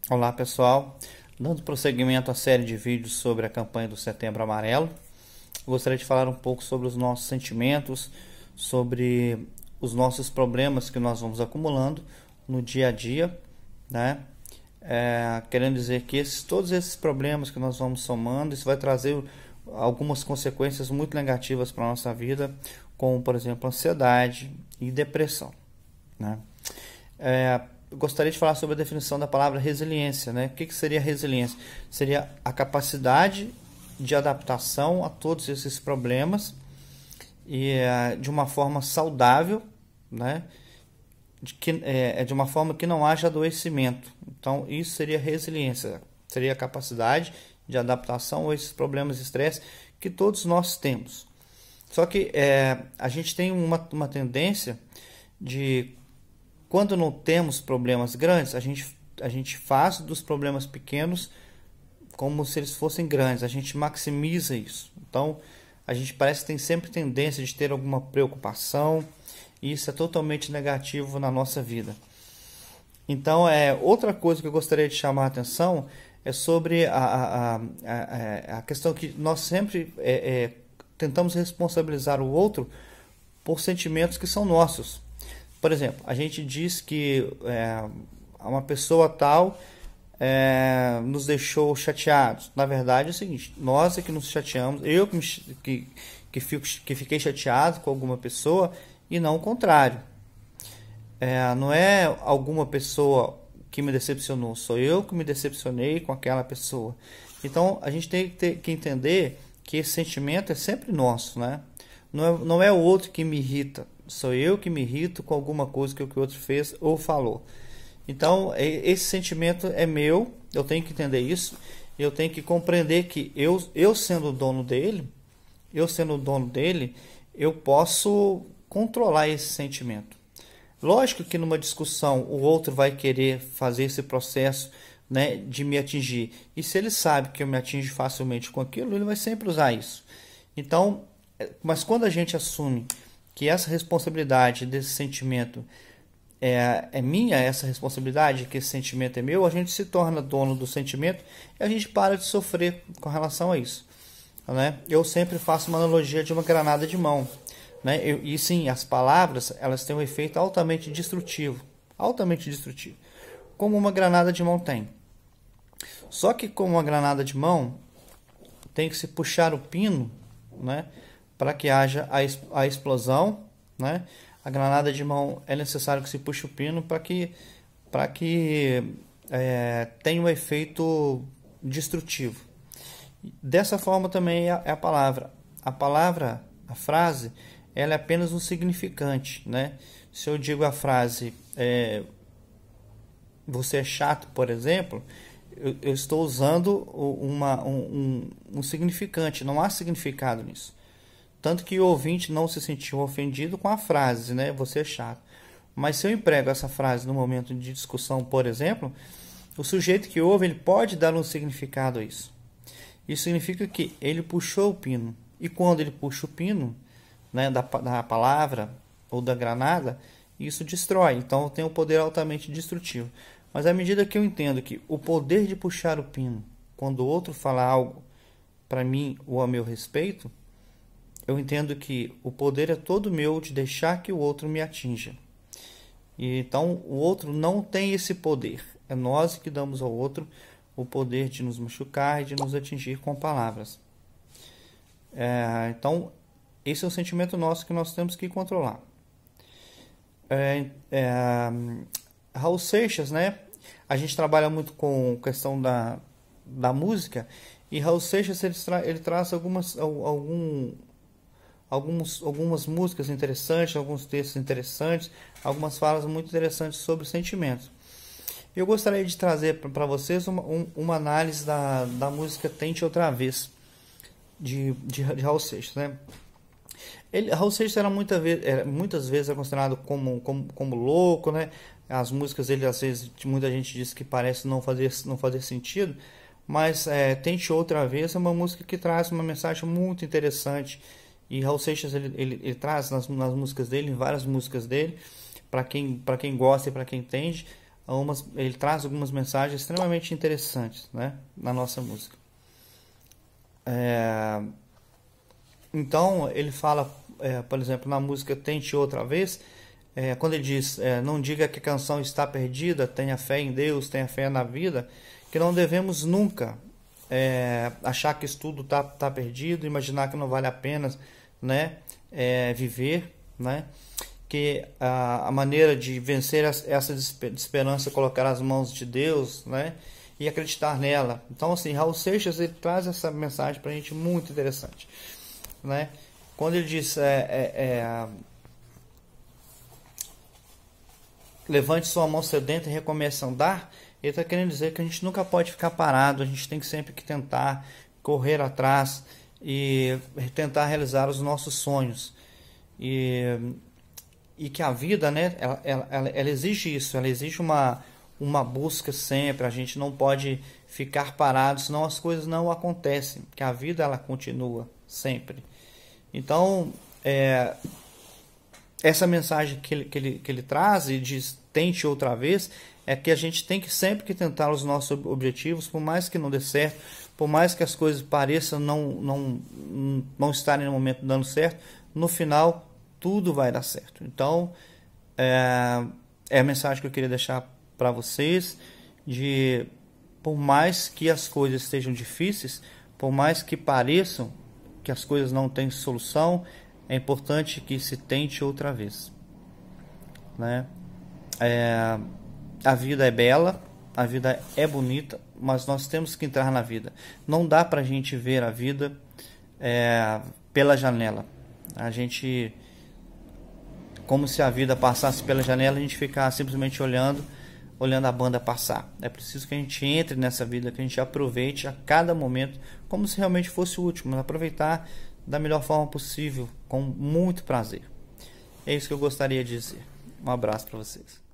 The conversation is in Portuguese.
Olá pessoal, dando prosseguimento à série de vídeos sobre a campanha do Setembro Amarelo, gostaria de falar um pouco sobre os nossos sentimentos, sobre os nossos problemas que nós vamos acumulando no dia a dia, né? Querendo dizer que todos esses problemas que nós vamos somando, isso vai trazer algumas consequências muito negativas para a nossa vida, como por exemplo ansiedade e depressão, né? Eu gostaria de falar sobre a definição da palavra resiliência, né? O que seria resiliência? Seria a capacidade de adaptação a todos esses problemas e de uma forma saudável, né? De uma forma que não haja adoecimento. Então, isso seria resiliência, seria a capacidade de adaptação a esses problemas de estresse que todos nós temos. Só que a gente tem uma tendência de, quando não temos problemas grandes, a gente faz dos problemas pequenos como se eles fossem grandes, a gente maximiza isso. Então, a gente parece que tem sempre tendência de ter alguma preocupação, e isso é totalmente negativo na nossa vida. Então, outra coisa que eu gostaria de chamar a atenção é sobre a questão que nós sempre tentamos responsabilizar o outro por sentimentos que são nossos. Por exemplo, a gente diz que uma pessoa tal nos deixou chateados. Na verdade é o seguinte, nós é que nos chateamos, eu que fiquei chateado com alguma pessoa e não o contrário. Não é alguma pessoa que me decepcionou, sou eu que me decepcionei com aquela pessoa. Então a gente tem que entender que esse sentimento é sempre nosso, né? Não é o outro que me irrita, sou eu que me irrito com alguma coisa que o outro fez ou falou. Então, esse sentimento é meu, eu tenho que entender isso, eu tenho que compreender que eu sendo o dono dele, eu posso controlar esse sentimento. Lógico que numa discussão o outro vai querer fazer esse processo, né, de me atingir. E se ele sabe que eu me atingo facilmente com aquilo, ele vai sempre usar isso. Então, mas quando a gente assume que essa responsabilidade desse sentimento é minha, essa responsabilidade, que esse sentimento é meu, a gente se torna dono do sentimento e a gente para de sofrer com relação a isso, né? Eu sempre faço uma analogia de uma granada de mão, né? E sim, as palavras, elas têm um efeito altamente destrutivo, como uma granada de mão tem. Só que como uma granada de mão, tem que se puxar o pino, né, para que haja a explosão, né? A granada de mão é necessário que se puxe o pino para que tenha um efeito destrutivo. Dessa forma também é a palavra. A palavra, a frase, ela é apenas um significante, né? Se eu digo a frase você é chato, por exemplo, eu estou usando um significante, não há significado nisso. Tanto que o ouvinte não se sentiu ofendido com a frase, né? Você é chato. Mas se eu emprego essa frase no momento de discussão, por exemplo, o sujeito que ouve, ele pode dar um significado a isso. Isso significa que ele puxou o pino. E quando ele puxa o pino, né, da palavra ou da granada, isso destrói. Então tem um poder altamente destrutivo. Mas à medida que eu entendo que o poder de puxar o pino, quando o outro fala algo para mim ou a meu respeito, eu entendo que o poder é todo meu de deixar que o outro me atinja. E então o outro não tem esse poder. É nós que damos ao outro o poder de nos machucar e de nos atingir com palavras. Então esse é um sentimento nosso que nós temos que controlar. Raul Seixas, né? A gente trabalha muito com questão da música, e Raul Seixas ele traz algumas músicas interessantes, alguns textos interessantes, algumas falas muito interessantes sobre sentimentos. Eu gostaria de trazer para vocês uma análise da música Tente Outra Vez, de Raul Seixas, né? Raul Seixas era muitas vezes considerado como louco, né? As músicas dele, às vezes, muita gente diz que parece não fazer sentido, mas Tente Outra Vez é uma música que traz uma mensagem muito interessante. E Raul Seixas ele traz nas músicas dele, em várias músicas dele, para quem gosta e para quem entende, ele traz algumas mensagens extremamente interessantes, né, na nossa música. Então ele fala, por exemplo, na música Tente Outra Vez, quando ele diz, não diga que a canção está perdida, tenha fé em Deus, tenha fé na vida, que não devemos nunca achar que isso tudo tá perdido, imaginar que não vale a pena, né, viver, né, que a maneira de vencer essa desesperança é colocar as mãos de Deus, né, e acreditar nela. Então, assim, Raul Seixas, ele traz essa mensagem para a gente muito interessante, né? Quando ele diz levante sua mão sedenta e recomece a andar, ele está querendo dizer que a gente nunca pode ficar parado, a gente tem sempre que tentar correr atrás e tentar realizar os nossos sonhos. E que a vida, né, ela exige isso, ela exige uma busca sempre, a gente não pode ficar parado, senão as coisas não acontecem, que a vida ela continua sempre. Então, essa mensagem que ele traz e diz, tente outra vez, é que a gente tem que sempre que tentar os nossos objetivos, por mais que não dê certo, por mais que as coisas pareçam não estarem no momento dando certo, no final tudo vai dar certo. Então, é a mensagem que eu queria deixar para vocês, de por mais que as coisas estejam difíceis, por mais que pareçam que as coisas não têm solução, é importante que se tente outra vez, né? A vida é bela, a vida é bonita, mas nós temos que entrar na vida. Não dá pra gente ver a vida pela janela. A gente, como se a vida passasse pela janela, a gente ficasse simplesmente olhando a banda passar. É preciso que a gente entre nessa vida, que a gente aproveite a cada momento como se realmente fosse o último, mas aproveitar da melhor forma possível, com muito prazer. É isso que eu gostaria de dizer. Um abraço para vocês.